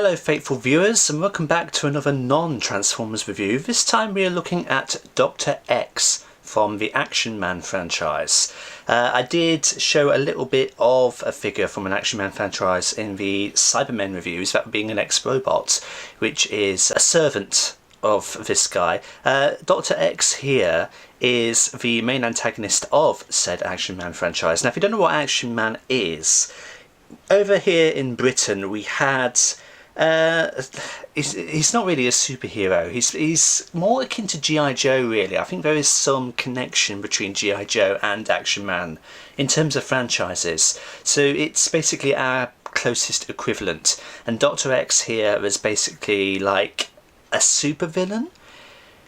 Hello faithful viewers, and welcome back to another non-Transformers review. This time we are looking at Dr. X from the Action Man franchise. I did show a little bit of a figure from an Action Man franchise in the Cybermen reviews, that being an ex-robot, which is a servant of this guy. Dr. X here is the main antagonist of said Action Man franchise. Now if you don't know what Action Man is, over here in Britain we had he's not really a superhero. He's more akin to G.I. Joe, really. I think there is some connection between G.I. Joe and Action Man in terms of franchises. So it's basically our closest equivalent. And Dr. X here is basically like a supervillain.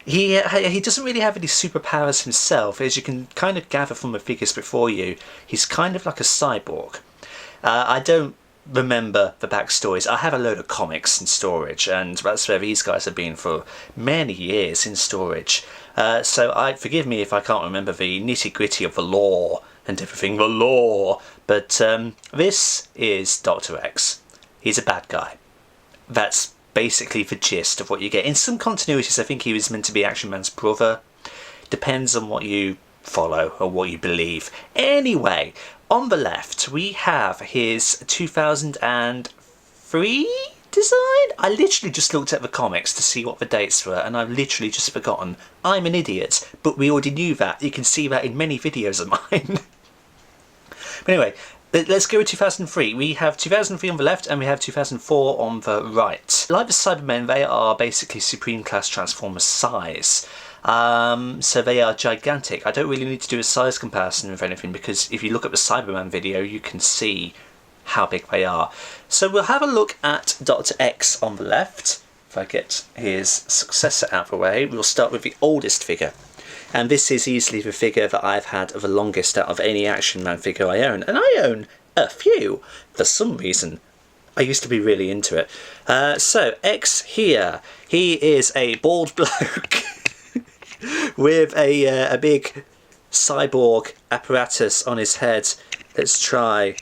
He doesn't really have any superpowers himself, as you can kind of gather from the figures before you. He's kind of like a cyborg. I don't remember the backstories. I have a load of comics in storage, and that's where these guys have been for many years in storage. So forgive me if I can't remember the nitty-gritty of the lore and everything, but this is Dr. X. He's a bad guy. That's basically the gist of what you get. In some continuities I think he was meant to be Action Man's brother. Depends on what you follow or what you believe. Anyway, on the left we have his 2003 design. I literally just looked at the comics to see what the dates were, and I've literally just forgotten. I'm an idiot, but we already knew that. You can see that in many videos of mine. But anyway, let's go with 2003. We have 2003 on the left and we have 2004 on the right. Like the Cybermen, they are basically Supreme Class Transformers size. So they are gigantic. I don't really need to do a size comparison with anything, because if you look at the Cyberman video you can see how big they are. So we'll have a look at Dr. X on the left. If I get his successor out of the way, we'll start with the oldest figure. And this is easily the figure that I've had the longest out of any Action Man figure I own. And I own a few, for some reason. I used to be really into it. So X here, he is a bald bloke with a big cyborg apparatus on his head. Let's try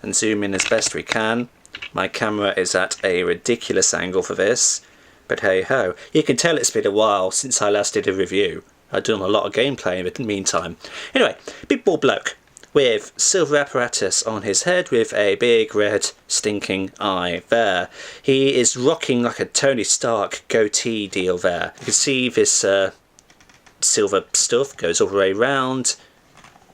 and zoom in as best we can. My camera is at a ridiculous angle for this, but hey ho. You can tell it's been a while since I last did a review. I've done a lot of gameplay in the meantime. Anyway, big bald bloke with silver apparatus on his head with a big red stinking eye there. He is rocking like a Tony Stark goatee deal there. You can see this silver stuff goes all the way around,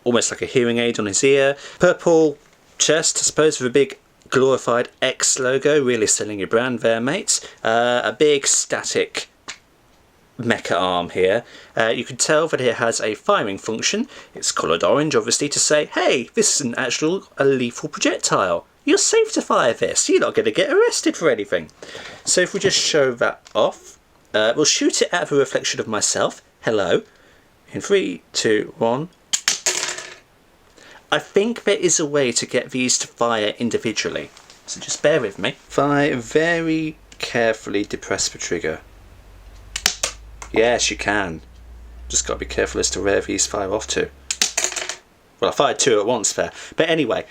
almost like a hearing aid on his ear. Purple chest, I suppose, with a big glorified X logo, really selling your brand there, mates. A big static mecha arm here. You can tell that it has a firing function. It's coloured orange, obviously, to say, hey, this is a lethal projectile. You're safe to fire this. You're not going to get arrested for anything. So if we just show that off, we'll shoot it at the reflection of myself. Hello. In 3, 2, 1. I think there is a way to get these to fire individually, so just bear with me. If I very carefully depress the trigger. Yes, you can. Just got to be careful as to where these fire off to. Well, I fired 2 at once there. But anyway,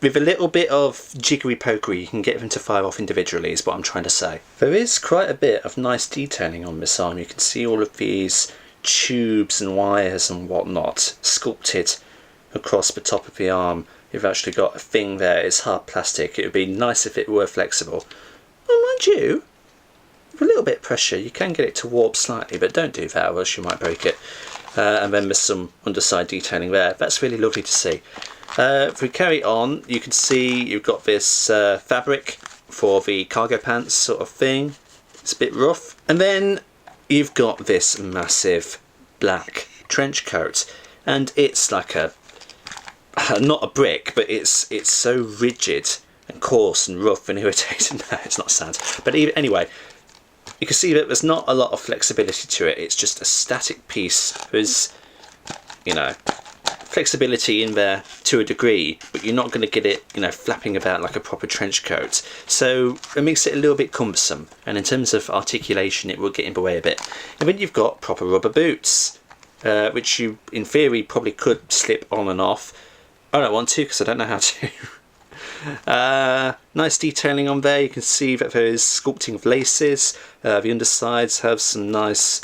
with a little bit of jiggery pokery, you can get them to fire off individually, is what I'm trying to say. There is quite a bit of nice detailing on this arm. You can see all of these tubes and wires and whatnot sculpted across the top of the arm. You've actually got a thing there. It's hard plastic. It would be nice if it were flexible. Well, mind you, with a little bit of pressure you can get it to warp slightly, but don't do that or else you might break it. And then there's some underside detailing there. That's really lovely to see. If we carry on, you can see you've got this fabric for the cargo pants sort of thing. It's a bit rough. And then you've got this massive black trench coat, and it's like not a brick, but it's so rigid and coarse and rough and irritating. No, it's not sand. But anyway, you can see that there's not a lot of flexibility to it. It's just a static piece. There's, you know, flexibility in there to a degree, but you're not going to get it, you know, flapping about like a proper trench coat. So it makes it a little bit cumbersome, and in terms of articulation it will get in the way a bit. And then you've got proper rubber boots, which you in theory probably could slip on and off. I don't want to because I don't know how to. Nice detailing on there. You can see that there is sculpting of laces. The undersides have some nice...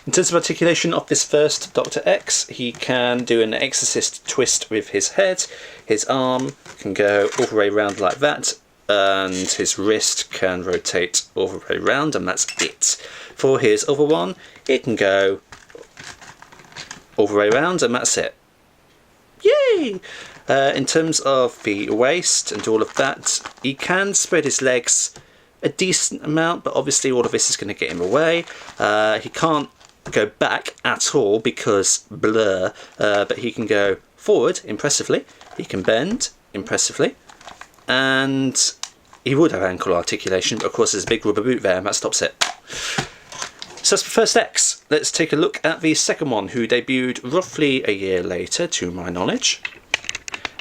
In terms of articulation of this first Dr. X, he can do an exorcist twist with his head. His arm can go all the way around like that, and his wrist can rotate all the way around, and that's it. For his other one, it can go all the way around, and that's it. Yay! In terms of the waist and all of that, he can spread his legs a decent amount, but obviously all of this is going to get in the way. He can't go back at all because blur, but he can go forward impressively, he can bend impressively, and he would have ankle articulation, but of course there's a big rubber boot there and that stops it. So that's the first X. Let's take a look at the second one, who debuted roughly a year later to my knowledge.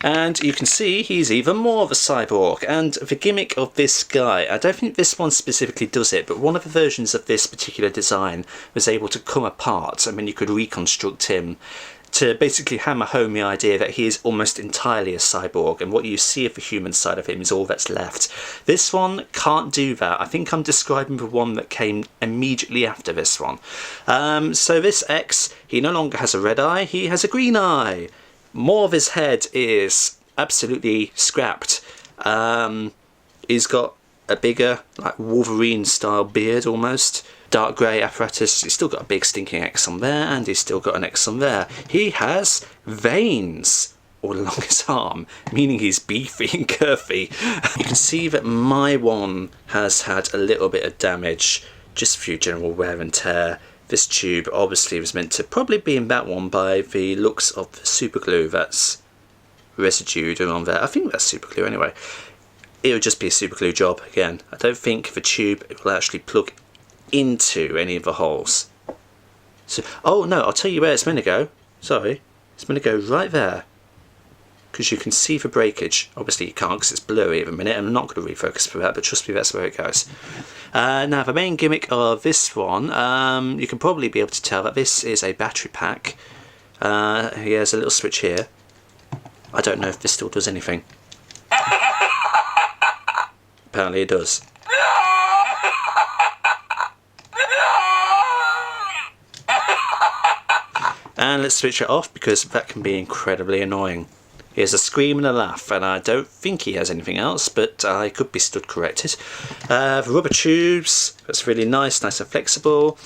And you can see he's even more of a cyborg, and the gimmick of this guy, I don't think this one specifically does it, but one of the versions of this particular design was able to come apart, and then you could reconstruct him to basically hammer home the idea that he is almost entirely a cyborg, and what you see of the human side of him is all that's left. This one can't do that. I think I'm describing the one that came immediately after this one. So this X, he no longer has a red eye, he has a green eye. More of his head is absolutely scrapped. He's got a bigger, like Wolverine style beard almost. Dark grey apparatus. He's still got a big stinking X on there, and he's still got an X on there. He has veins all along his arm, meaning he's beefy and curvy. You can see that my one has had a little bit of damage, just through general wear and tear. This tube obviously was meant to probably be in that one by the looks of the super glue that's residued around there. I think that's super glue anyway. It would just be a super glue job again. I don't think the tube will actually plug into any of the holes. So, oh no, I'll tell you where it's meant to go. Sorry, it's meant to go right there, because you can see the breakage. Obviously you can't because it's blurry at the minute, and I'm not going to refocus for that, but trust me, that's where it goes. Now the main gimmick of this one, you can probably be able to tell that this is a battery pack. He has a little switch here. I don't know if this still does anything. Apparently it does. And let's switch it off, because that can be incredibly annoying. He has a scream and a laugh, and I don't think he has anything else, but I could be stood corrected. The rubber tubes, that's really nice and flexible.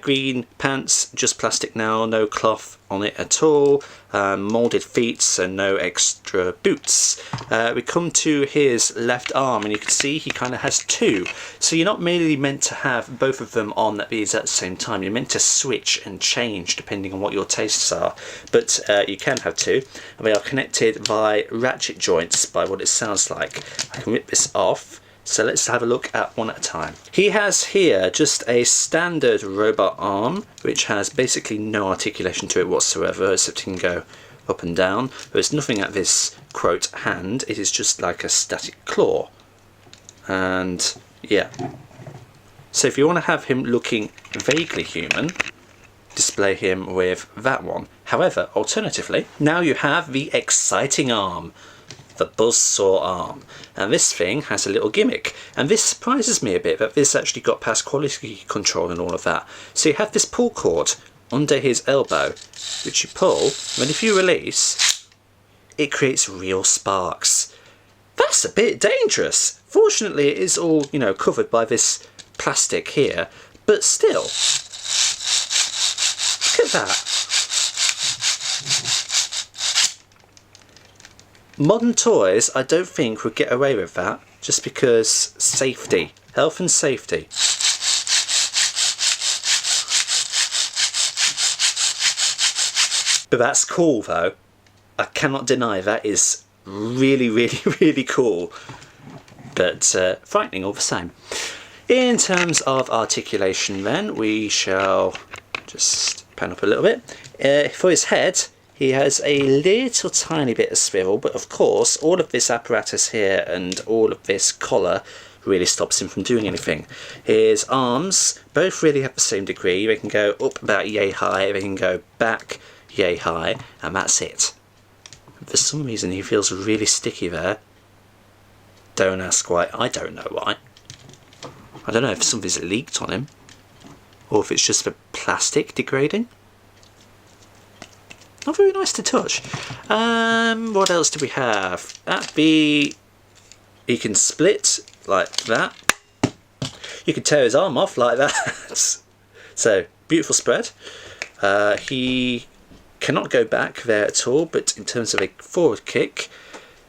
Green pants, just plastic now, no cloth on it at all. Moulded feet, so no extra boots. We come to his left arm, and you can see he kind of has two. So you're not merely meant to have both of them on at the exact same time. You're meant to switch and change depending on what your tastes are. But you can have two, and they are connected by ratchet joints, by what it sounds like. I can rip this off. So let's have a look at one at a time. He has here just a standard robot arm, which has basically no articulation to it whatsoever, except he can go up and down. There's nothing at this, quote, hand. It is just like a static claw. And yeah. So if you want to have him looking vaguely human, display him with that one. However, alternatively, now you have the exciting arm. The buzzsaw arm, and this thing has a little gimmick, and this surprises me a bit that this actually got past quality control and all of that. So you have this pull cord under his elbow, which you pull, and if you release, it creates real sparks. That's a bit dangerous. Fortunately, it is all, you know, covered by this plastic here, but still, look at that. Modern toys, I don't think, would get away with that, just because safety, health and safety. But that's cool though. I cannot deny that is really, really, really cool. But frightening all the same. In terms of articulation then, we shall just pan up a little bit. For his head, he has a little tiny bit of swivel, but of course all of this apparatus here and all of this collar really stops him from doing anything. His arms both really have the same degree. They can go up about yay high, they can go back yay high, and that's it. For some reason he feels really sticky there. Don't ask why. I don't know why. I don't know if something's leaked on him, or if it's just the plastic degrading. Not very nice to touch. What else do we have? He can split like that. You can tear his arm off like that. So, beautiful spread. He cannot go back there at all, but in terms of a forward kick,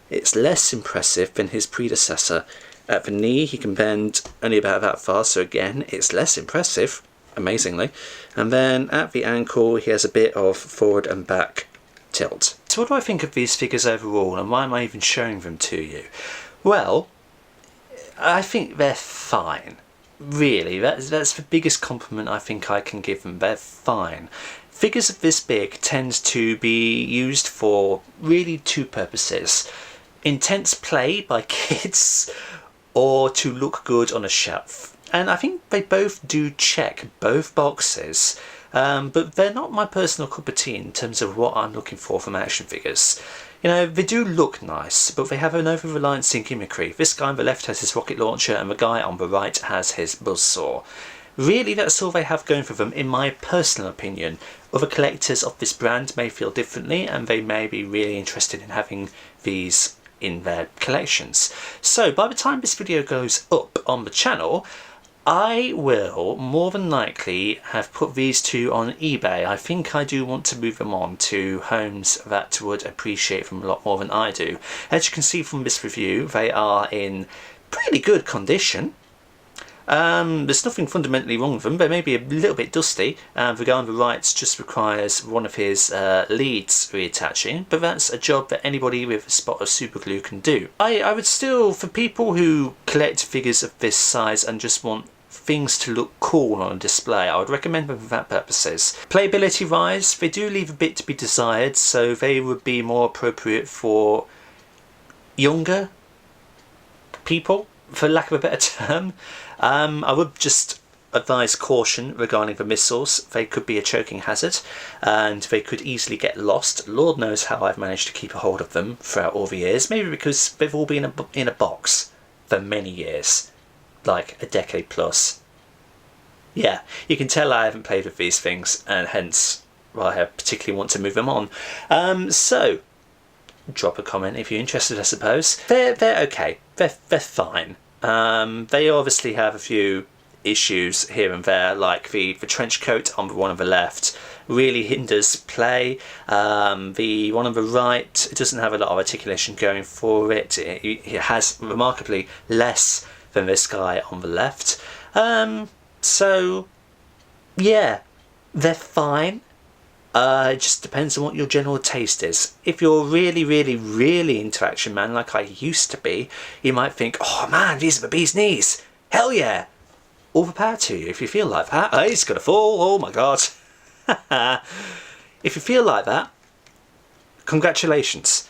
it's less impressive than his predecessor. At the knee, he can bend only about that far, so again, it's less impressive, amazingly. And then at the ankle, he has a bit of forward and back tilt. So what do I think of these figures overall, and why am I even showing them to you? Well, I think they're fine. Really, that's the biggest compliment I think I can give them. They're fine. Figures of this big tend to be used for really two purposes. Intense play by kids, or to look good on a shelf. And I think they both do check both boxes, but they're not my personal cup of tea in terms of what I'm looking for from action figures. You know, they do look nice, but they have an over-reliance in gimmickry. This guy on the left has his rocket launcher, and the guy on the right has his buzzsaw. Really, that's all they have going for them, in my personal opinion. Other collectors of this brand may feel differently, and they may be really interested in having these in their collections. So by the time this video goes up on the channel, I will more than likely have put these two on eBay. I think I do want to move them on to homes that would appreciate them a lot more than I do. As you can see from this review, they are in pretty good condition. There's nothing fundamentally wrong with them. They may be a little bit dusty. The guy on the right just requires one of his leads reattaching, but that's a job that anybody with a spot of super glue can do. I would still, for people who collect figures of this size and just want things to look cool on a display, I would recommend them for that purposes. Playability wise, they do leave a bit to be desired, so they would be more appropriate for younger people, for lack of a better term. I would just advise caution regarding the missiles. They could be a choking hazard, and they could easily get lost. Lord knows how I've managed to keep a hold of them throughout all the years. Maybe because they've all been in a box for many years, like a decade plus. Yeah, you can tell I haven't played with these things, and hence why I particularly want to move them on. So drop a comment if you're interested, I suppose. They're okay. They're fine. They obviously have a few issues here and there, like the trench coat on the one on the left really hinders play. The one on the right doesn't have a lot of articulation going for it. It has remarkably less than this guy on the left. So yeah, they're fine. It just depends on what your general taste is. If you're really into Action Man like I used to be, you might think, oh man, these are the bee's knees. Hell yeah. All the power to you if you feel like that. Oh, he's gonna fall, oh my god. If you feel like that, congratulations.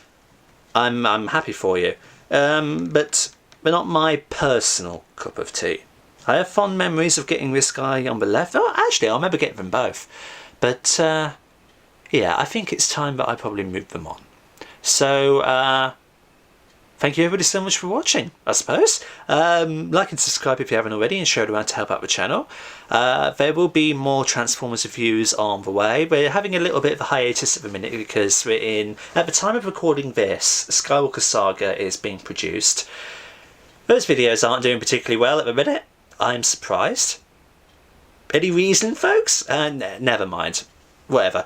I'm happy for you. But they're not my personal cup of tea. I have fond memories of getting this guy on the left. Oh, actually, I remember getting them both. But yeah, I think it's time that I probably move them on. So, thank you everybody so much for watching, I suppose. Like and subscribe if you haven't already, and share it around to help out the channel. There will be more Transformers reviews on the way. We're having a little bit of a hiatus at the minute because at the time of recording this, Skywalker Saga is being produced. Those videos aren't doing particularly well at the minute. I'm surprised. Any reason, folks? Never mind. Whatever.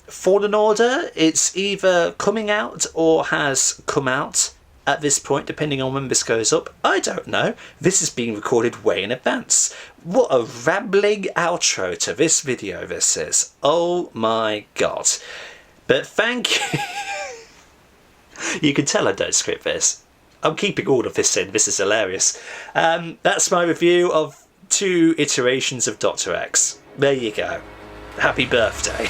Fallen Order, it's either coming out or has come out at this point, depending on when this goes up. I don't know. This is being recorded way in advance. What a rambling outro to this video this is. Oh my god. But thank you. You can tell I don't script this. I'm keeping all of this in. This is hilarious. That's my review of 2 iterations of Dr. X. There you go. Happy birthday.